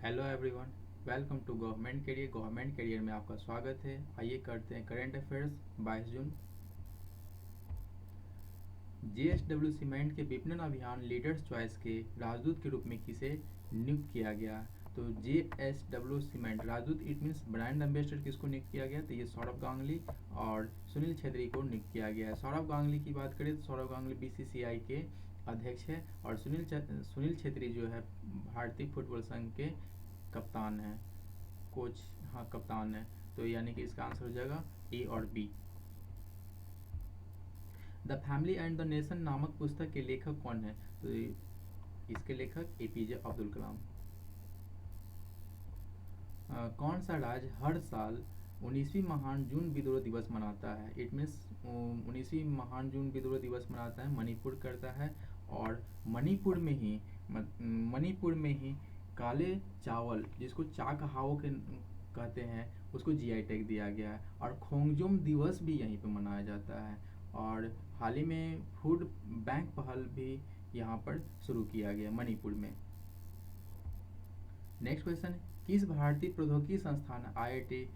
Hello everyone, welcome to government career में आपका स्वागत है। आइए करते हैं current affairs 22 June. JSW cement के विपणन अभियान लीडर्स चॉइस के राजदूत के रूप में किसे नियुक्त किया गया? तो जेएसडब्ल्यू सीमेंट राजदूत इट मीन्स ब्रांड एम्बेसडर किसको नियुक्त किया गया? तो ये सौरभ गांगुली और सुनील छेत्री को नियुक्त किया गया है। सौरभ गांगुली की बात करें तो सौरभ गांगुली बीसीसीआई के अध्यक्ष है और सुनील छेत्री जो है भारतीय फुटबॉल संघ के कप्तान है, कोच, हाँ कप्तान है। तो यानी कि इसका आंसर हो जाएगा ए और B. The family and the nation नामक पुस्तक के लेखक कौन है? तो इसके लेखक एपीजे अब्दुल कलाम। कौन सा राज्य हर साल 19वीं महान जून विद्रोह दिवस मनाता है? इट मीन्स 19वीं महान जून विद्रोह दिवस मनाता है मणिपुर करता है। और मणिपुर में ही काले चावल जिसको चाकहाओ के कहते हैं उसको जीआई टैग दिया गया है। और खोंगजुम दिवस भी यहीं पे मनाया जाता है। और हाल ही में फूड बैंक पहल भी यहाँ पर शुरू किया गया मणिपुर में। नेक्स्ट क्वेश्चन, किस भारतीय प्रौद्योगिकी संस्थान आईआईटी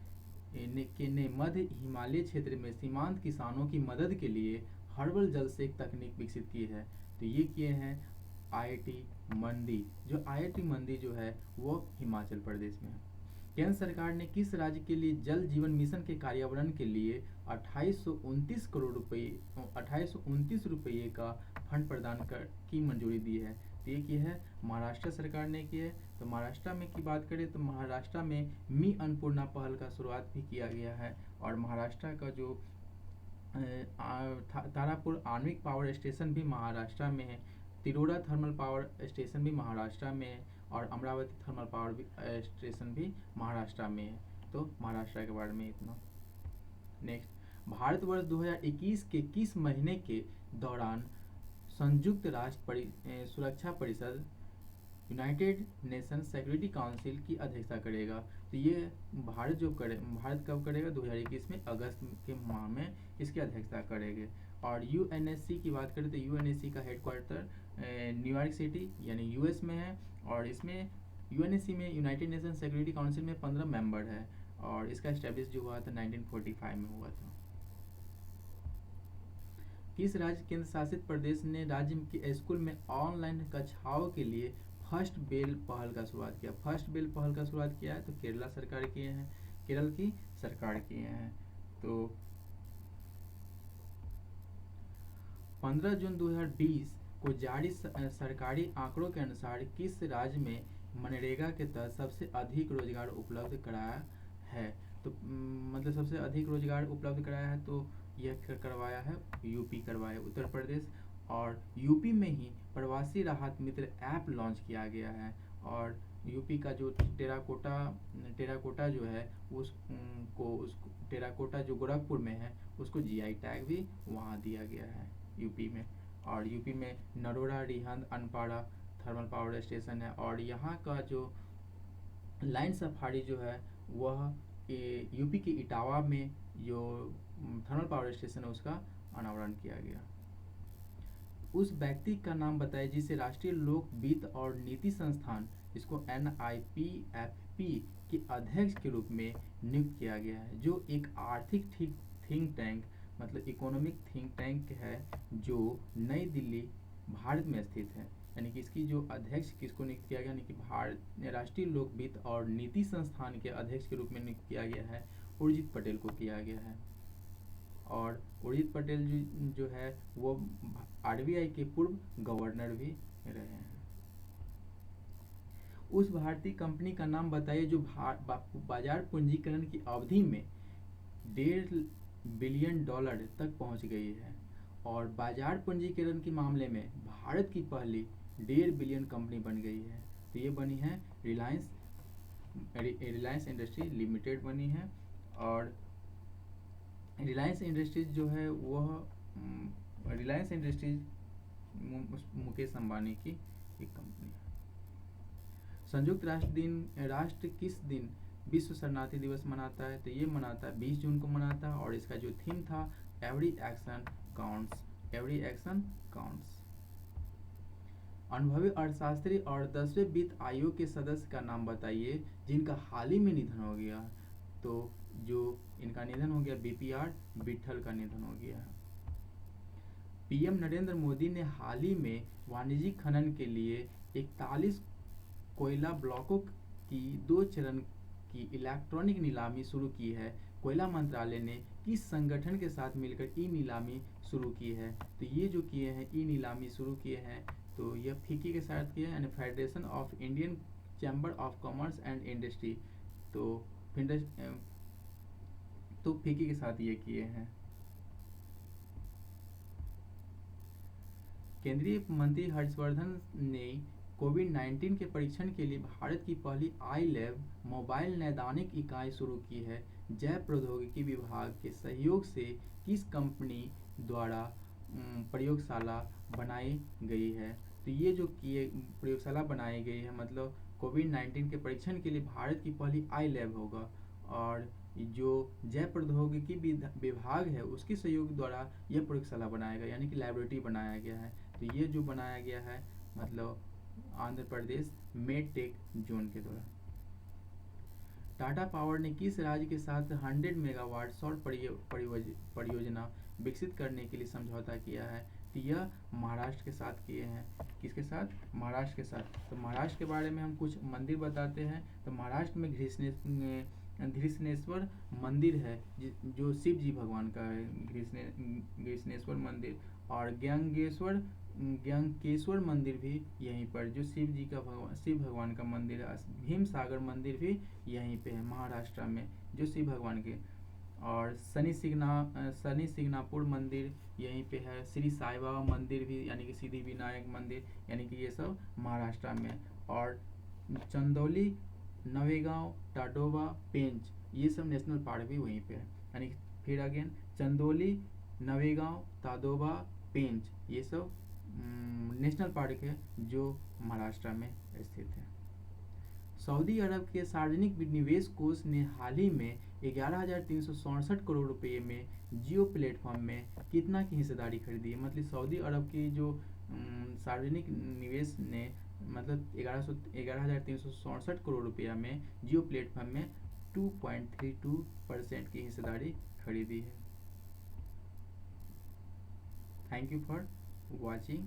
ने मध्य हिमालय क्षेत्र में सीमांत किसानों की मदद के लिए हर्बल जल सेक तकनीक विकसित की है? तो ये किए हैं आईआईटी मंडी। जो आईआईटी मंडी जो है वो हिमाचल प्रदेश में है। केंद्र सरकार ने किस राज्य के लिए जल जीवन मिशन के कार्यान्वयन के लिए 2829 रुपये का फंड प्रदान की मंजूरी दी है? तो ये की है महाराष्ट्र सरकार ने की है। तो महाराष्ट्र में की बात करें तो महाराष्ट्र में मी अन्नपूर्णा पहल का शुरुआत भी किया गया है। और महाराष्ट्र का जो तारापुर आणविक पावर स्टेशन भी महाराष्ट्र में है। तिरोड़ा थर्मल पावर स्टेशन भी महाराष्ट्र में है। और अमरावती थर्मल पावर स्टेशन भी महाराष्ट्र में है। तो महाराष्ट्र के बारे में इतना। नेक्स्ट, भारतवर्ष 2021 के किस महीने के दौरान संयुक्त राष्ट्र सुरक्षा परिषद यूनाइटेड नेशन सिक्योरिटी काउंसिल की अध्यक्षता करेगा? तो ये भारत कब करेगा? 2021 में अगस्त के माह में इसकी अध्यक्षता करेंगे। और यूएनएससी की बात करें तो यूएनएससी का हेडक्वार्टर न्यूयॉर्क सिटी यानी यूएस में है। और इसमें यूएनएससी में यूनाइटेड नेशन सिक्योरिटी काउंसिल में 15 मेंबर है। और इसका एस्टेब्लिश जो हुआ था 1945 में हुआ था। किस राज्य केंद्र शासित प्रदेश ने राज्य के स्कूल में ऑनलाइन कक्षाओं के लिए फर्स्ट बेल पहल का शुरुआत किया? फर्स्ट बेल पहल का शुरुआत किया है तो केरला सरकार किए हैं, केरल की सरकार किए हैं। तो 15 जून 2020 को जारी सरकारी आंकड़ों के अनुसार किस राज्य में मनरेगा के तहत सबसे अधिक रोजगार उपलब्ध कराया है? तो मतलब सबसे अधिक रोजगार उपलब्ध कराया है तो यह करवाया है यूपी करवाया, उत्तर प्रदेश। और यूपी में ही प्रवासी राहत मित्र ऐप लॉन्च किया गया है। और यूपी का जो टेराकोटा जो है उस टेराकोटा जो गोरखपुर में है उसको जीआई टैग भी वहाँ दिया गया है यूपी में। और यूपी में Narora, Rihand, Anpara thermal power station है। और यहाँ का जो लाइन सफारी जो है वह यूपी के इटावा में जो थर्मल पावर स्टेशन है उसका अनावरण किया गया। उस व्यक्ति का नाम बताइए जिसे राष्ट्रीय लोक वित्त और नीति संस्थान इसको NIPFP के अध्यक्ष के रूप में नियुक्त किया गया है, जो एक आर्थिक थिंक टैंक मतलब इकोनॉमिक थिंक टैंक है जो नई दिल्ली भारत में स्थित है। यानी कि इसकी जो अध्यक्ष किसको नियुक्त किया गया, यानी कि भारत राष्ट्रीय लोक वित्त और नीति संस्थान के अध्यक्ष के रूप में नियुक्त किया गया है उर्जित पटेल को किया गया है। और उर्जित पटेल जो है वो RBI के पूर्व गवर्नर भी रहे हैं। उस भारतीय कंपनी का नाम बताइए जो बाजार पूंजीकरण की अवधि में $1.5 बिलियन तक पहुंच गई है। और बाजार पूंजीकरण के मामले में भारत की पहली 1.5 बिलियन कंपनी बन गई है। तो ये बनी है रिलायंस इंडस्ट्री लिमिटेड बनी है। और रिलायंस इंडस्ट्रीज जो है वह रिलायंस इंडस्ट्रीज मुकेश अंबानी की एक कंपनी है। संयुक्त राष्ट्र किस दिन विश्व शरणार्थी दिवस मनाता है? तो ये मनाता है 20 जून को मनाता है। और इसका जो थीम था every action counts, every action counts. अनुभवी अर्थशास्त्री और 10वें वित्त आयोग के सदस्य का नाम बताइए जिनका हाल ही में निधन हो गया। तो जो इनका निधन हो गया, बीपीआर विट्ठल का निधन हो गया है। पीएम नरेंद्र मोदी ने हाल ही में वाणिज्यिक खनन के लिए 41 कोयला ब्लॉकों की 2 चरण की इलेक्ट्रॉनिक नीलामी शुरू की है। कोयला मंत्रालय ने किस संगठन के साथ मिलकर ई नीलामी शुरू की है? तो ये जो किए हैं ई नीलामी शुरू किए हैं, तो यह फिक्की के साथ किया है, यानी federation of Indian chamber of commerce and industry. तो फिक्की के साथ ये किए हैं। केंद्रीय मंत्री हर्षवर्धन ने कोविड-19 के परीक्षण के लिए भारत की पहली आई लैब मोबाइल नैदानिक इकाई शुरू की है। जैव प्रौद्योगिकी विभाग के सहयोग से किस कंपनी द्वारा प्रयोगशाला बनाई गई है? तो ये जो प्रयोगशाला बनाई गई है, मतलब कोविड-19 के परीक्षण के लिए भारत की पहली आई लैब होगा, और जो जैव प्रौद्योगिकी विभाग है उसके सहयोग द्वारा यह प्रयोगशाला बनाया गया, यानी कि लैबोरेटरी बनाया गया है। तो ये जो बनाया गया है, मतलब आंध्र प्रदेश मेडटेक जोन के द्वारा। टाटा पावर ने किस राज्य के साथ 100 मेगावाट सौर परियोजना विकसित करने के लिए समझौता किया है? तो यह महाराष्ट्र के साथ किए हैं। किसके साथ? महाराष्ट्र के साथ। तो महाराष्ट्र के बारे में हम कुछ मंदिर बताते हैं। तो महाराष्ट्र में घृष्णेश्वर मंदिर है जो शिव जी भगवान का है, घृष्णेश्वर मंदिर। और ज्ञानकेश्वर मंदिर भी यहीं पर, जो शिव भगवान का मंदिर है। भीम सागर मंदिर भी यहीं पे है महाराष्ट्र में, जो शिव भगवान के। और शनि सिंगनापुर मंदिर यहीं पे है। श्री साई बाबा मंदिर भी, यानी कि सिद्धि विनायक मंदिर, यानी कि ये सब महाराष्ट्र में। और चंदौली, नवेगांव, टाडोबा, पेंच, ये सब नेशनल पार्क भी वहीं पे है। यानी फिर अगेन चंदौली, नवेगांव, ताडोबा, पेंच, ये सब नेशनल पार्क है जो महाराष्ट्र में स्थित है। सऊदी अरब के सार्वजनिक निवेश कोष ने हाल ही में 11,367 करोड़ रुपए में जियो प्लेटफॉर्म में कितना की हिस्सेदारी खरीदी है? मतलब सऊदी अरब की जो सार्वजनिक निवेश ने, मतलब 11,367 करोड़ रुपया में जियो प्लेटफॉर्म में 2.32% की हिस्सेदारी खरीदी है। Thank you for watching